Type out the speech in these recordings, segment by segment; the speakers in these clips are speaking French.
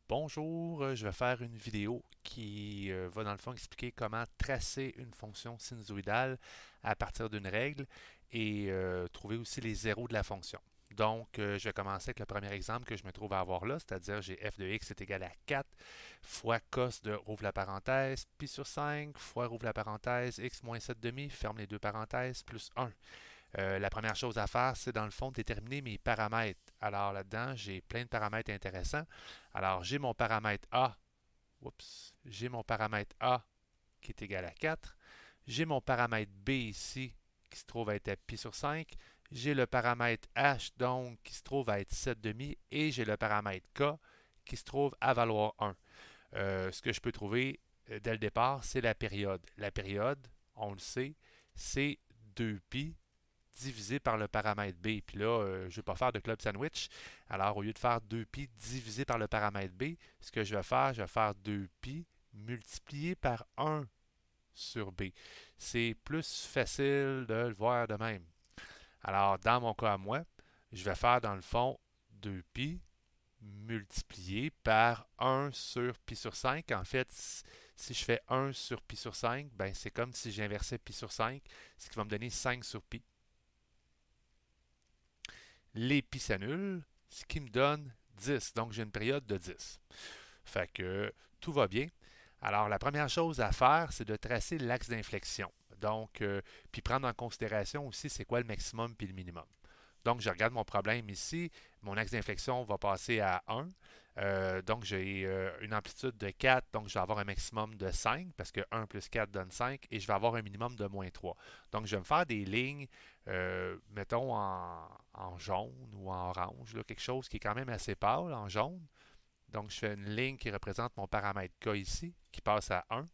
Bonjour, je vais faire une vidéo qui va dans le fond expliquer comment tracer une fonction sinusoïdale à partir d'une règle et trouver aussi les zéros de la fonction. Je vais commencer avec le premier exemple que je me trouve à avoir là, c'est-à-dire j'ai f de x est égal à 4 fois cos de rouvre la parenthèse, pi sur 5 fois rouvre la parenthèse, x moins 7 demi, ferme les deux parenthèses, plus 1. La première chose à faire, c'est dans le fond de déterminer mes paramètres. Alors là-dedans, j'ai plein de paramètres intéressants. Alors, j'ai mon paramètre A. Oups. J'ai mon paramètre A qui est égal à 4. J'ai mon paramètre B ici qui se trouve à être à pi sur 5. J'ai le paramètre H donc qui se trouve à être 7 demi. Et j'ai le paramètre K qui se trouve à valoir 1. Ce que je peux trouver dès le départ, c'est la période. La période, on le sait, c'est 2pi divisé par le paramètre B. Puis là, je ne vais pas faire de club sandwich. Alors, au lieu de faire 2pi divisé par le paramètre B, ce que je vais faire 2pi multiplié par 1 sur B. C'est plus facile de le voir de même. Alors, dans mon cas à moi, je vais faire dans le fond 2pi multiplié par 1 sur pi sur 5. En fait, si je fais 1 sur pi sur 5, ben c'est comme si j'inversais pi sur 5, ce qui va me donner 5 sur pi. Les pi s'annulent, ce qui me donne 10. Donc, j'ai une période de 10. Fait que tout va bien. Alors, la première chose à faire, c'est de tracer l'axe d'inflexion. Puis prendre en considération aussi c'est quoi le maximum puis le minimum. Donc, je regarde mon problème ici. Mon axe d'inflexion va passer à 1. J'ai une amplitude de 4, donc je vais avoir un maximum de 5 parce que 1 plus 4 donne 5 et je vais avoir un minimum de moins 3. Donc, je vais me faire des lignes, mettons en jaune ou en orange, là, quelque chose qui est quand même assez pâle en jaune. Donc, je fais une ligne qui représente mon paramètre K ici, qui passe à 1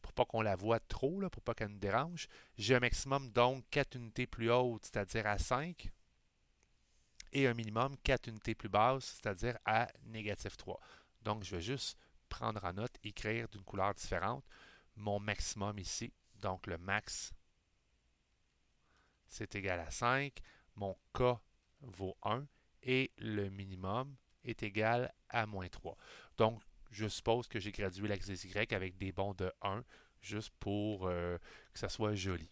pour pas qu'on la voie trop, là, pour pas qu'elle nous dérange. J'ai un maximum donc 4 unités plus hautes, c'est-à-dire à 5 et un minimum 4 unités plus basses, c'est-à-dire à négatif 3. Donc, je vais juste prendre en note, écrire d'une couleur différente mon maximum ici. Donc, le max, c'est égal à 5. Mon K vaut 1 et le minimum est égal à moins 3. Donc, je suppose que j'ai gradué l'axe des Y avec des bonds de 1 juste pour que ça soit joli.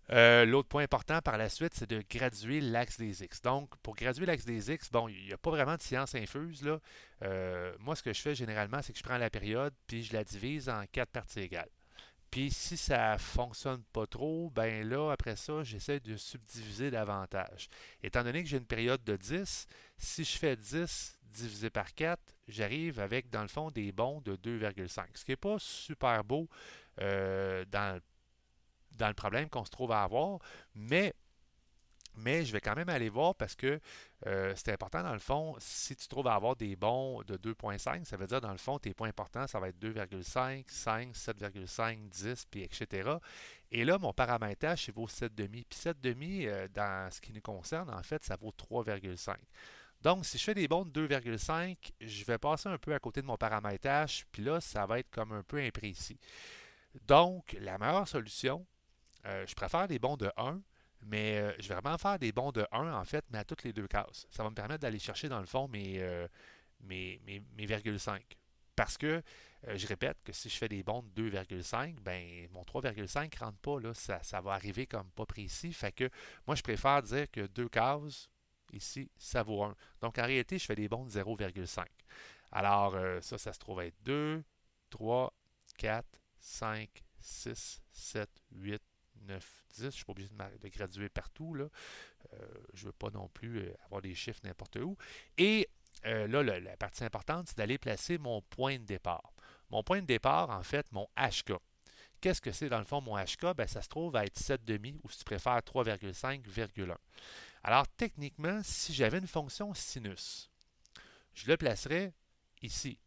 L'autre point important par la suite, c'est de graduer l'axe des X. Donc, pour graduer l'axe des X, bon, il n'y a pas vraiment de science infuse, là. Moi, ce que je fais généralement, c'est que je prends la période, puis je la divise en 4 parties égales. Puis si ça fonctionne pas trop, ben là, après ça, j'essaie de subdiviser davantage. Étant donné que j'ai une période de 10, si je fais 10 divisé par 4, j'arrive avec, dans le fond, des bonds de 2,5. Ce qui n'est pas super beau dans le problème qu'on se trouve à avoir, mais je vais quand même aller voir parce que c'est important dans le fond. Si tu trouves à avoir des bons de 2,5, ça veut dire dans le fond, tes points importants, ça va être 2,5, 5, 7,5, 10, puis etc. Et là, mon paramétrage, il vaut 7,5. Puis 7,5, dans ce qui nous concerne, en fait, ça vaut 3,5. Donc, si je fais des bons de 2,5, je vais passer un peu à côté de mon paramétrage, puis là, ça va être comme un peu imprécis. Donc, la meilleure solution, je préfère des bons de 1, mais je vais vraiment faire des bons de 1 en fait, mais à toutes les deux cases. Ça va me permettre d'aller chercher dans le fond mes virgule 5. Parce que, je répète que si je fais des bons de 2,5, ben mon 3,5 ne rentre pas, là, ça va arriver comme pas précis. Fait que moi, je préfère dire que deux cases, ici, ça vaut 1. Donc en réalité, je fais des bons de 0,5. Alors, ça se trouve à être 2, 3, 4, 5, 6, 7, 8, 9, 10. Je ne suis pas obligé de graduer partout, là. Je ne veux pas non plus avoir des chiffres n'importe où. Et là, la partie importante, c'est d'aller placer mon point de départ. Mon point de départ, en fait, mon HK. Qu'est-ce que c'est dans le fond mon HK? Ben, ça se trouve à être 7,5 ou si tu préfères 3,5,1. Alors techniquement, si j'avais une fonction sinus, je le placerais ici.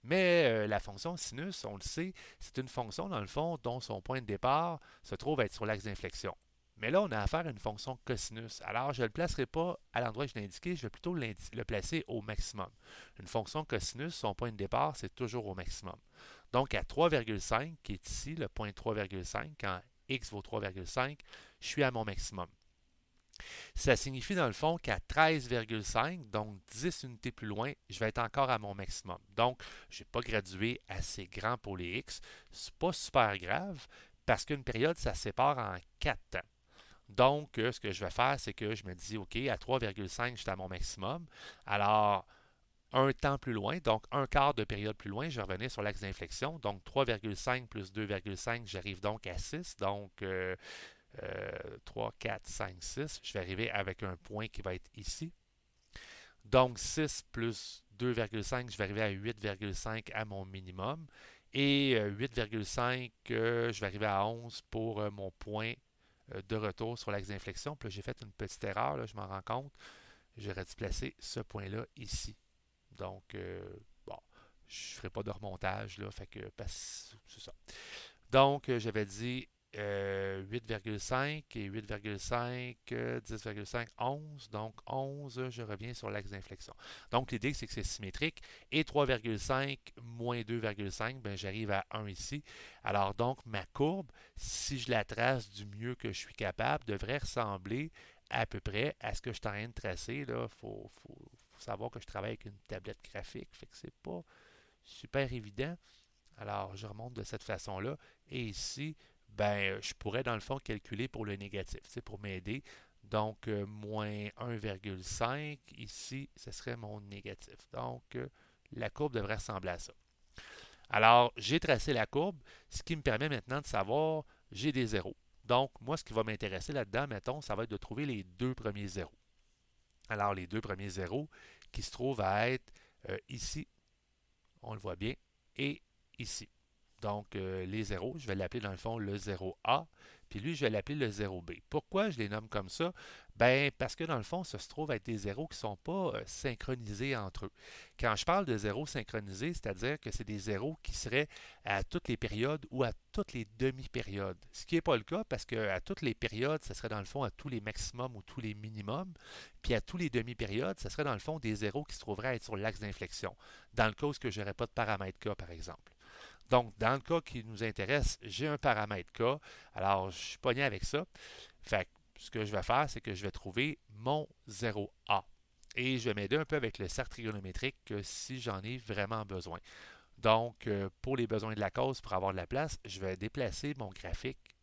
Mais la fonction sinus, on le sait, c'est une fonction, dans le fond, dont son point de départ se trouve à être sur l'axe d'inflexion. Mais là, on a affaire à une fonction cosinus. Alors, je ne le placerai pas à l'endroit que je l'ai indiqué, je vais plutôt le placer au maximum. Une fonction cosinus, son point de départ, c'est toujours au maximum. Donc, à 3,5, qui est ici, le point 3,5, quand x vaut 3,5, je suis à mon maximum. Ça signifie dans le fond qu'à 13,5, donc 10 unités plus loin, je vais être encore à mon maximum. Donc, je n'ai pas gradué assez grand pour les X. C'est pas super grave parce qu'une période, ça se sépare en 4 temps. Donc, ce que je vais faire, c'est que je me dis, OK, à 3,5, je suis à mon maximum. Alors, un temps plus loin, donc un quart de période plus loin, je vais revenir sur l'axe d'inflexion. Donc, 3,5 plus 2,5, j'arrive donc à 6. Donc, 3, 4, 5, 6. Je vais arriver avec un point qui va être ici. Donc 6 plus 2,5, je vais arriver à 8,5 à mon minimum. Et 8,5, je vais arriver à 11 pour mon point de retour sur l'axe d'inflexion. Puis là, j'ai fait une petite erreur, là, je m'en rends compte. J'aurais dû placer ce point-là ici. Donc, bon, je ne ferai pas de remontage, là, fait que c'est ça. Donc, j'avais dit 8,5 et 8,5, 10,5, 11. Donc, 11, je reviens sur l'axe d'inflexion. Donc, l'idée, c'est que c'est symétrique. Et 3,5 moins 2,5, ben, j'arrive à 1 ici. Alors, donc, ma courbe, si je la trace du mieux que je suis capable, devrait ressembler à peu près à ce que je suis en train de tracer. Il faut savoir que je travaille avec une tablette graphique, fait que c'est pas super évident. Alors, je remonte de cette façon-là. Et ici, ben, je pourrais dans le fond calculer pour le négatif, c'est pour m'aider. Donc, moins 1,5, ici, ce serait mon négatif. Donc, la courbe devrait ressembler à ça. Alors, j'ai tracé la courbe, ce qui me permet maintenant de savoir, j'ai des zéros. Donc, moi, ce qui va m'intéresser là-dedans, mettons, ça va être de trouver les deux premiers zéros. Alors, les deux premiers zéros qui se trouvent à être ici, on le voit bien, et ici. Donc, les zéros, je vais l'appeler dans le fond le 0A, puis lui, je vais l'appeler le 0B. Pourquoi je les nomme comme ça? Ben, parce que dans le fond, ça se trouve être des zéros qui ne sont pas synchronisés entre eux. Quand je parle de zéros synchronisés, c'est-à-dire que c'est des zéros qui seraient à toutes les périodes ou à toutes les demi-périodes. Ce qui n'est pas le cas parce qu'à toutes les périodes, ce serait dans le fond à tous les maximums ou tous les minimums. Puis à tous les demi-périodes, ce serait dans le fond des zéros qui se trouveraient à être sur l'axe d'inflexion. Dans le cas où je n'aurais pas de paramètre K, par exemple. Donc, dans le cas qui nous intéresse, j'ai un paramètre K. Alors, je suis pogné avec ça. Fait que ce que je vais faire, c'est que je vais trouver mon 0A. Et je vais m'aider un peu avec le cercle trigonométrique si j'en ai vraiment besoin. Donc, pour les besoins de la cause, pour avoir de la place, je vais déplacer mon graphique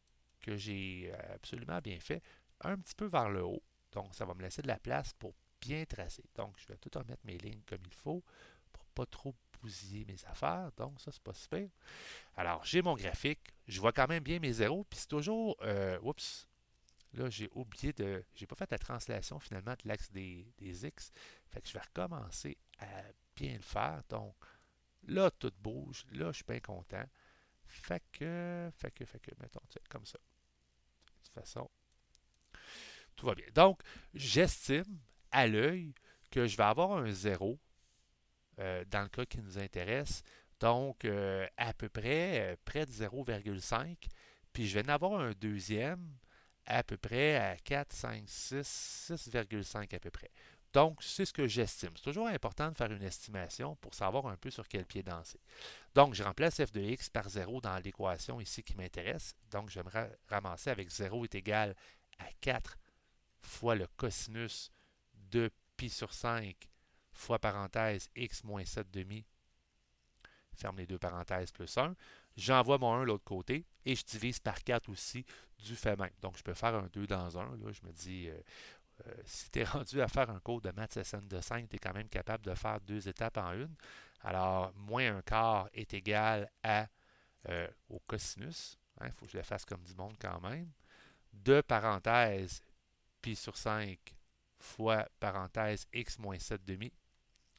que j'ai absolument bien fait un petit peu vers le haut. Donc, ça va me laisser de la place pour bien tracer. Donc, je vais tout remettre mes lignes comme il faut pour pas trop bousiller mes affaires. Donc, ça, c'est pas super. Alors, j'ai mon graphique. Je vois quand même bien mes zéros. Puis c'est toujours... oups! Là, j'ai oublié de... J'ai pas fait la translation finalement de l'axe des X. Fait que je vais recommencer à bien le faire. Donc, là, tout bouge. Là, je suis bien content. Mettons, comme ça. De toute façon, tout va bien. Donc, j'estime à l'œil que je vais avoir un zéro dans le cas qui nous intéresse. Donc, à peu près de 0,5. Puis, je vais en avoir un deuxième à peu près à 4, 5, 6, 6,5 à peu près. Donc, c'est ce que j'estime. C'est toujours important de faire une estimation pour savoir un peu sur quel pied danser. Donc, je remplace f de x par 0 dans l'équation ici qui m'intéresse. Donc, je vais me ramasser avec 0 est égal à 4 fois le cosinus de pi sur 5 fois parenthèse x moins 7 demi, ferme les deux parenthèses, plus 1. J'envoie mon 1 de l'autre côté et je divise par 4 aussi du fait même. Donc, je peux faire un 2 dans 1. Là, je me dis, si tu es rendu à faire un cours de maths SN de 5, tu es quand même capable de faire deux étapes en une. Alors, moins un quart est égal au cosinus. Il faut que je le fasse comme du monde quand même. De parenthèse, pi sur 5 fois parenthèse x moins 7 demi.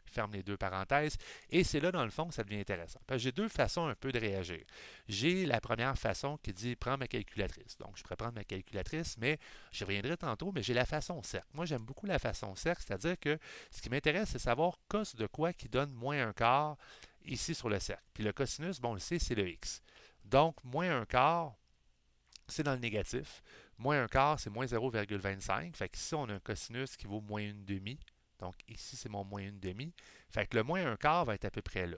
Ferme les deux parenthèses. Et c'est là, dans le fond, que ça devient intéressant. Parce que j'ai deux façons un peu de réagir. J'ai la première façon qui dit prends ma calculatrice. Donc, je pourrais prendre ma calculatrice, mais je reviendrai tantôt, mais j'ai la façon cercle. Moi, j'aime beaucoup la façon cercle, c'est-à-dire que ce qui m'intéresse, c'est savoir cos de quoi qui donne moins un quart ici sur le cercle. Puis le cosinus, bon, on le sait, c'est le x. Donc, moins un quart, c'est dans le négatif. Moins un quart, c'est moins 0,25. Fait qu'ici, on a un cosinus qui vaut moins une demi. Donc ici, c'est mon moins une demi. Fait que le moins un quart va être à peu près là.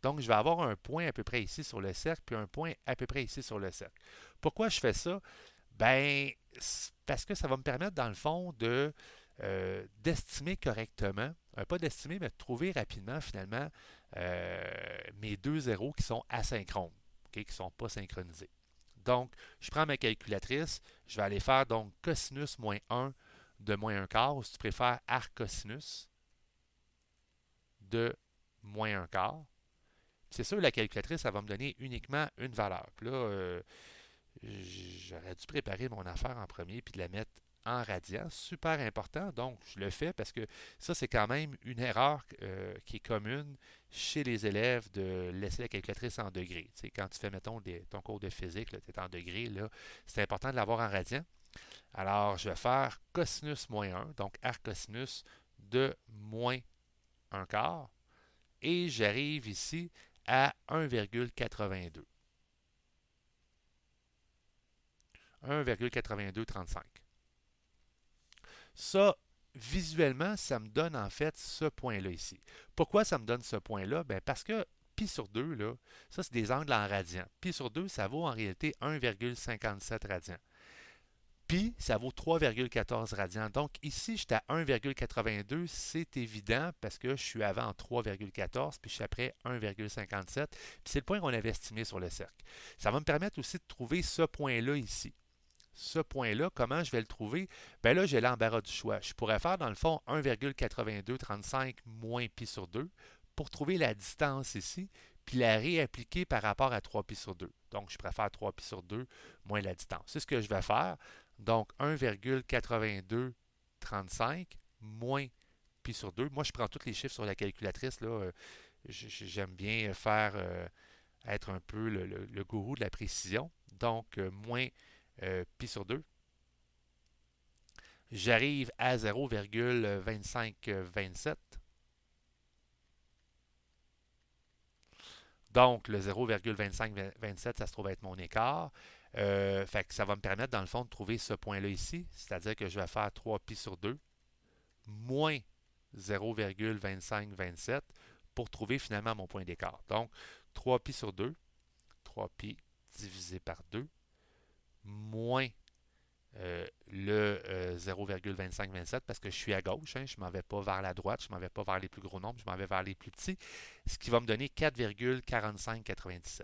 Donc, je vais avoir un point à peu près ici sur le cercle, puis un point à peu près ici sur le cercle. Pourquoi je fais ça? Ben, parce que ça va me permettre, dans le fond, d'estimer correctement, pas d'estimer, mais de trouver rapidement, finalement, mes deux zéros qui sont asynchrones, ok, qui ne sont pas synchronisés. Donc, je prends ma calculatrice, je vais aller faire donc cosinus moins 1 de moins 1 quart, ou si tu préfères arc cosinus de moins 1 quart. C'est sûr, la calculatrice, ça va me donner uniquement une valeur. Puis là, j'aurais dû préparer mon affaire en premier puis de la mettre en radians. Super important. Donc, je le fais parce que ça, c'est quand même une erreur qui est commune chez les élèves de laisser la calculatrice en degrés. Tu sais, quand tu fais, mettons, ton cours de physique, tu es en degrés, là, c'est important de l'avoir en radians. Alors, je vais faire cosinus moins 1, donc arc cosinus de moins 1 quart. Et j'arrive ici à 1,82. 1,8235. Ça, visuellement, ça me donne en fait ce point-là ici. Pourquoi ça me donne ce point-là? Ben parce que pi sur 2, là, ça c'est des angles en radians. Pi sur 2, ça vaut en réalité 1,57 radians. Pi, ça vaut 3,14 radians. Donc ici, j'étais à 1,82. C'est évident parce que je suis avant en 3,14 puis je suis après 1,57. Puis c'est le point qu'on avait estimé sur le cercle. Ça va me permettre aussi de trouver ce point-là ici. Ce point-là, comment je vais le trouver? Bien là, j'ai l'embarras du choix. Je pourrais faire dans le fond 1,8235 moins pi sur 2 pour trouver la distance ici, puis la réappliquer par rapport à 3 pi sur 2. Donc, je préfère 3 pi sur 2 moins la distance. C'est ce que je vais faire. Donc, 1,8235 moins pi sur 2. Moi, je prends tous les chiffres sur la calculatrice. Là. J'aime bien faire être un peu le gourou de la précision. Donc, moins pi sur 2. J'arrive à 0,2527. Donc, le 0,2527, ça se trouve être mon écart. Fait que ça va me permettre, dans le fond, de trouver ce point-là ici. C'est-à-dire que je vais faire 3 pi sur 2 moins 0,2527 pour trouver finalement mon point d'écart. Donc, 3 pi sur 2, 3 pi divisé par 2, moins le 0,2527 parce que je suis à gauche, hein, je ne m'en vais pas vers la droite, je ne m'en vais pas vers les plus gros nombres, je m'en vais vers les plus petits, ce qui va me donner 4,4597.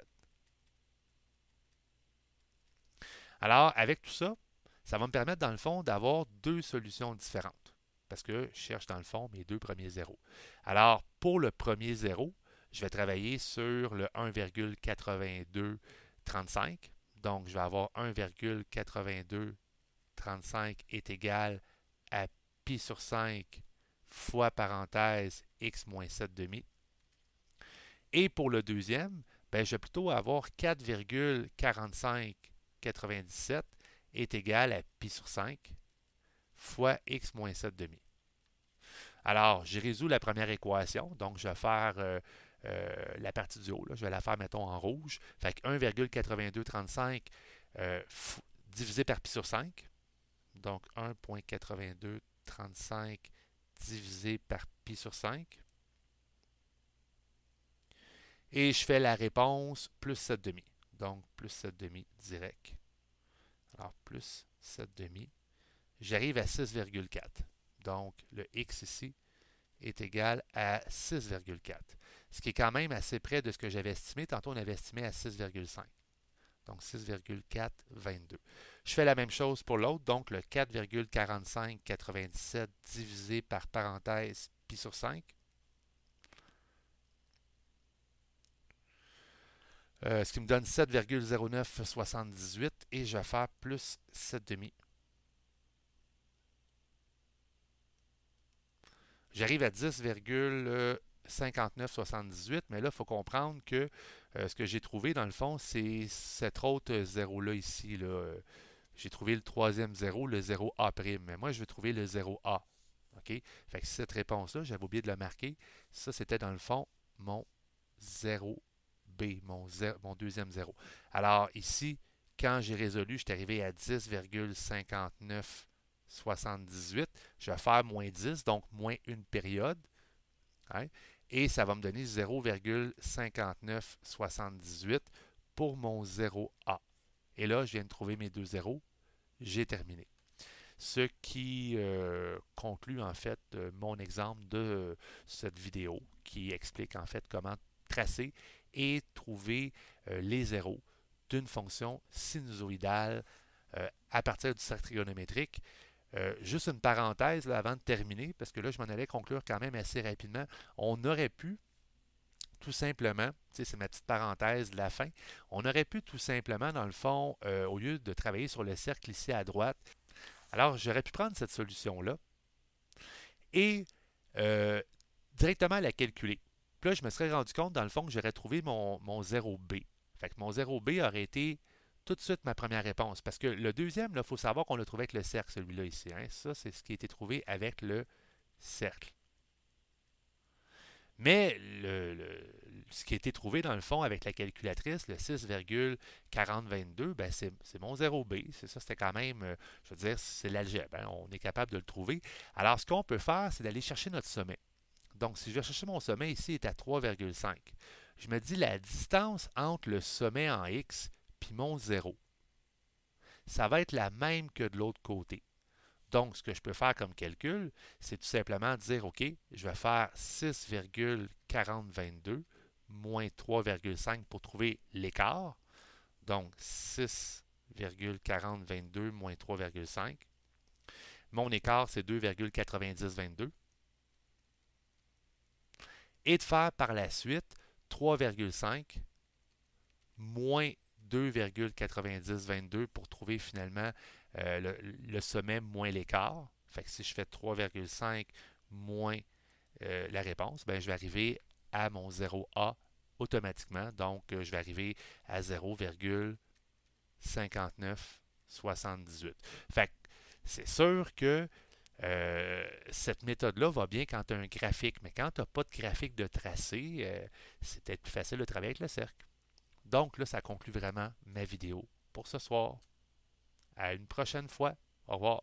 Alors, avec tout ça, ça va me permettre dans le fond d'avoir deux solutions différentes parce que je cherche dans le fond mes deux premiers zéros. Alors, pour le premier zéro, je vais travailler sur le 1,8235. Donc, je vais avoir 1,8235 est égal à pi sur 5 fois parenthèse x moins 7 demi. Et pour le deuxième, ben, je vais plutôt avoir 4,4597 est égal à pi sur 5 fois x moins 7 demi. Alors, je résous la première équation. Donc, je vais faire la partie du haut. Là. Je vais la faire, mettons, en rouge. Fait que 1,8235 divisé par pi sur 5. Donc, 1,8235 divisé par pi sur 5. Et je fais la réponse plus 7 demi. Donc, plus 7 demi direct. Alors, plus 7 demi. J'arrive à 6,4. Donc, le x ici est égal à 6,4. Ce qui est quand même assez près de ce que j'avais estimé. Tantôt, on avait estimé à 6,5. Donc, 6,422. Je fais la même chose pour l'autre. Donc, le 4,4597 divisé par parenthèse pi sur 5. Ce qui me donne 7,0978 et je vais faire plus 7 demi. J'arrive à 10,5978, mais là, il faut comprendre que ce que j'ai trouvé, dans le fond, c'est cet autre zéro-là ici. Là. J'ai trouvé le troisième zéro, le 0A'. Mais moi, je veux trouver le 0A. OK? Fait que cette réponse-là, j'avais oublié de le marquer. Ça, c'était dans le fond mon 0B, mon deuxième zéro. Alors ici, quand j'ai résolu, je suis arrivé à 10,5978. Je vais faire moins 10, donc moins une période. Hein, et ça va me donner 0,5978 pour mon 0A. Et là, je viens de trouver mes deux zéros. J'ai terminé. ce qui conclut en fait mon exemple de cette vidéo qui explique en fait comment tracer et trouver les zéros d'une fonction sinusoïdale à partir du cercle trigonométrique. Juste une parenthèse là, avant de terminer, parce que là, je m'en allais conclure quand même assez rapidement. On aurait pu tout simplement, c'est ma petite parenthèse de la fin, on aurait pu tout simplement, dans le fond, au lieu de travailler sur le cercle ici à droite, alors j'aurais pu prendre cette solution-là et directement la calculer. Puis là, je me serais rendu compte, dans le fond, que j'aurais trouvé mon 0B. Fait que mon 0B aurait été tout de suite ma première réponse. Parce que le deuxième, il faut savoir qu'on l'a trouvé avec le cercle, celui-là ici. Hein. Ça, c'est ce qui a été trouvé avec le cercle. Mais ce qui a été trouvé dans le fond avec la calculatrice, le 6,4022, ben c'est mon 0B. C'est ça, c'était quand même, je veux dire, c'est l'algèbre. Hein, on est capable de le trouver. Alors, ce qu'on peut faire, c'est d'aller chercher notre sommet. Donc, si je vais chercher mon sommet ici, il est à 3,5. Je me dis la distance entre le sommet en X puis mon 0, ça va être la même que de l'autre côté. Donc, ce que je peux faire comme calcul, c'est tout simplement dire, OK, je vais faire 6,4022 moins 3,5 pour trouver l'écart. Donc, 6,4022 moins 3,5. Mon écart, c'est 2,9022. Et de faire par la suite 3,5 moins 2,9022 pour trouver finalement le sommet moins l'écart. Fait que si je fais 3,5 moins la réponse, ben, je vais arriver à mon 0A automatiquement. Donc, je vais arriver à 0,5978. Fait que c'est sûr que cette méthode-là va bien quand tu as un graphique, mais quand tu n'as pas de graphique de tracé, c'est peut-être plus facile de travailler avec le cercle. Donc là, ça conclut vraiment ma vidéo pour ce soir. À une prochaine fois. Au revoir.